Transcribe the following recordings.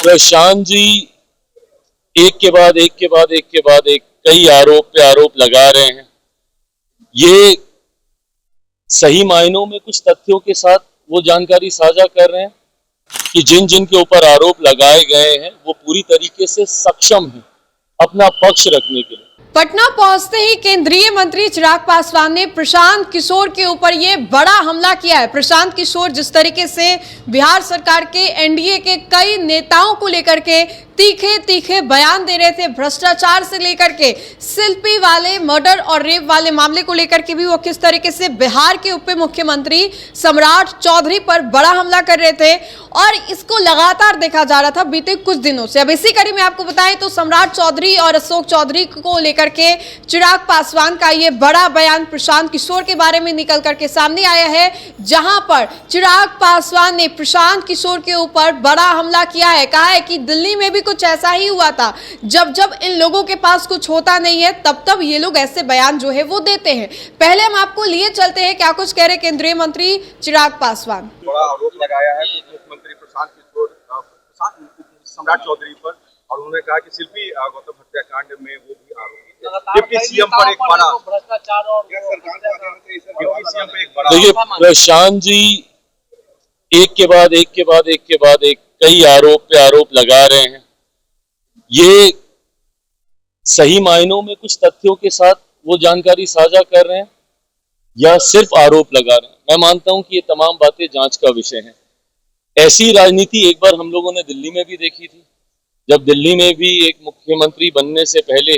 प्रशांत जी एक के बाद एक के बाद एक के बाद एक कई आरोप पे आरोप लगा रहे हैं। ये सही मायनों में कुछ तथ्यों के साथ वो जानकारी साझा कर रहे हैं कि जिन जिन के ऊपर आरोप लगाए गए हैं वो पूरी तरीके से सक्षम हैं अपना पक्ष रखने के लिए। पटना पहुंचते ही केंद्रीय मंत्री चिराग पासवान ने प्रशांत किशोर के ऊपर ये बड़ा हमला किया है। प्रशांत किशोर जिस तरीके से बिहार सरकार के एनडीए के कई नेताओं को लेकर के तीखे तीखे बयान दे रहे थे, भ्रष्टाचार से लेकर के शिल्पी वाले मर्डर और रेप वाले मामले को लेकर के भी वो किस तरीके से बिहार के उप मुख्यमंत्री सम्राट चौधरी पर बड़ा हमला कर रहे थे और इसको लगातार देखा जा रहा था बीते कुछ दिनों से। अब इसी कड़ी में आपको बताएं तो सम्राट चौधरी और अशोक चौधरी को लेकर के चिराग पासवान का ये बड़ा बयान प्रशांत किशोर के बारे में निकल करके सामने आया है, जहां पर चिराग पासवान ने प्रशांत किशोर के ऊपर बड़ा हमला किया है। कहा है कि दिल्ली में भी कुछ ऐसा ही हुआ था, जब जब इन लोगों के पास कुछ होता नहीं है तब तब ये लोग ऐसे बयान जो है वो देते हैं। पहले हम आपको लिए चलते हैं क्या कुछ कह रहे केंद्रीय मंत्री चिराग पासवान। बड़ा आरोप लगाया है मुख्यमंत्री प्रशांत किशोर सम्राट चौधरी पर और उन्होंने कहा कि शिल्पी गौतम हत्याकांड में वो भी आरोपी है। डिप्टी सीएम पर एक बड़ा भ्रष्टाचार और सीएम पे एक बड़ा। देखिए प्रशांत जी एक के बाद एक के बाद एक के बाद एक कई आरोप पे आरोप लगा रहे हैं। ये सही मायनों में कुछ तथ्यों के साथ वो जानकारी साझा कर रहे हैं या सिर्फ आरोप लगा रहे हैं। मैं मानता हूं कि ये तमाम बातें जांच का विषय हैं। ऐसी राजनीति एक बार हम लोगों ने दिल्ली में भी देखी थी, जब दिल्ली में भी एक मुख्यमंत्री बनने से पहले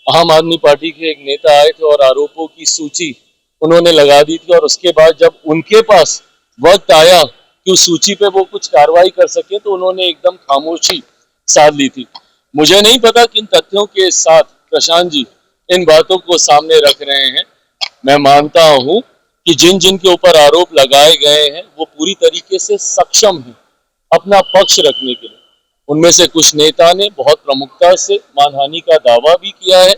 आम आदमी पार्टी के एक नेता आए थे और आरोपों की सूची उन्होंने लगा दी थी और उसके बाद जब उनके पास वक्त आया कि उस सूची पे वो कुछ कार्रवाई कर सके तो उन्होंने एकदम खामोशी साध ली थी। मुझे नहीं पता किन तथ्यों के साथ प्रशांत जी इन बातों को सामने रख रहे हैं। मैं मानता हूं कि जिन जिन के ऊपर आरोप लगाए गए हैं वो पूरी तरीके से सक्षम हैं अपना पक्ष रखने के लिए। उनमें से कुछ नेता ने बहुत प्रमुखता से मानहानि का दावा भी किया है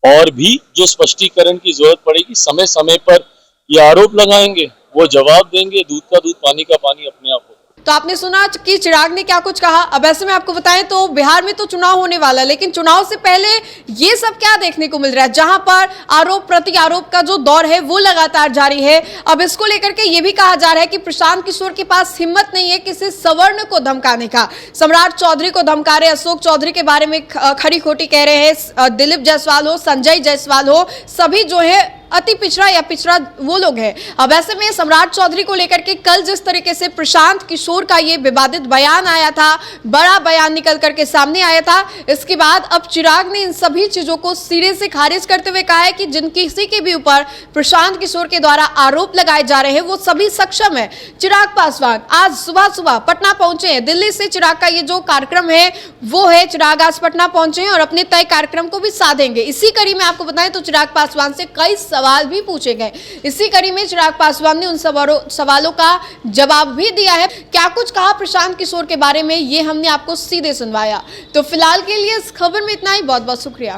और भी जो स्पष्टीकरण की जरूरत पड़ेगी समय समय पर ये आरोप लगाएंगे, वो जवाब देंगे। दूध का दूध पानी का पानी अपने आप होगा। तो आपने सुना कि चिराग ने क्या कुछ कहा। अब ऐसे में आपको बताएं तो बिहार में तो चुनाव होने वाला है, लेकिन चुनाव से पहले ये सब क्या देखने को मिल रहा है, जहां पर आरोप प्रति आरोप का जो दौर है वो लगातार जारी है। अब इसको लेकर के ये भी कहा जा रहा है कि प्रशांत किशोर के पास हिम्मत नहीं है किसी सवर्ण को धमकाने का। सम्राट चौधरी को धमका रहे, अशोक चौधरी के बारे में खरी खोटी कह रहे हैं, दिलीप जायसवाल हो, संजय जायसवाल हो, सभी जो है अति पिछड़ा या पिछड़ा वो लोग हैं। अब ऐसे में सम्राट चौधरी को लेकर के कल जिस तरीके से प्रशांत किशोर का ये विवादित बयान आया था, बड़ा बयान निकल करके सामने आया था, इसके बाद अब चिराग ने इन सभी चीजों को सिरे से खारिज करते हुए कहा है कि जिन किसी के भी ऊपर प्रशांत किशोर के द्वारा आरोप लगाए जा रहे हैं वो सभी सक्षम है। चिराग पासवान आज सुबह सुबह पटना पहुंचे हैं। दिल्ली से चिराग का ये जो कार्यक्रम है वो है, चिराग आज पटना पहुंचे हैं और अपने तय कार्यक्रम को भी साधेंगे। इसी कड़ी में आपको बताएं तो चिराग पासवान से कई सवाल भी पूछे गए। इसी कड़ी में चिराग पासवान ने उन सवालों का जवाब भी दिया है। क्या कुछ कहा प्रशांत किशोर के बारे में ये हमने आपको सीधे सुनवाया। तो फिलहाल के लिए इस खबर में इतना ही। बहुत बहुत शुक्रिया।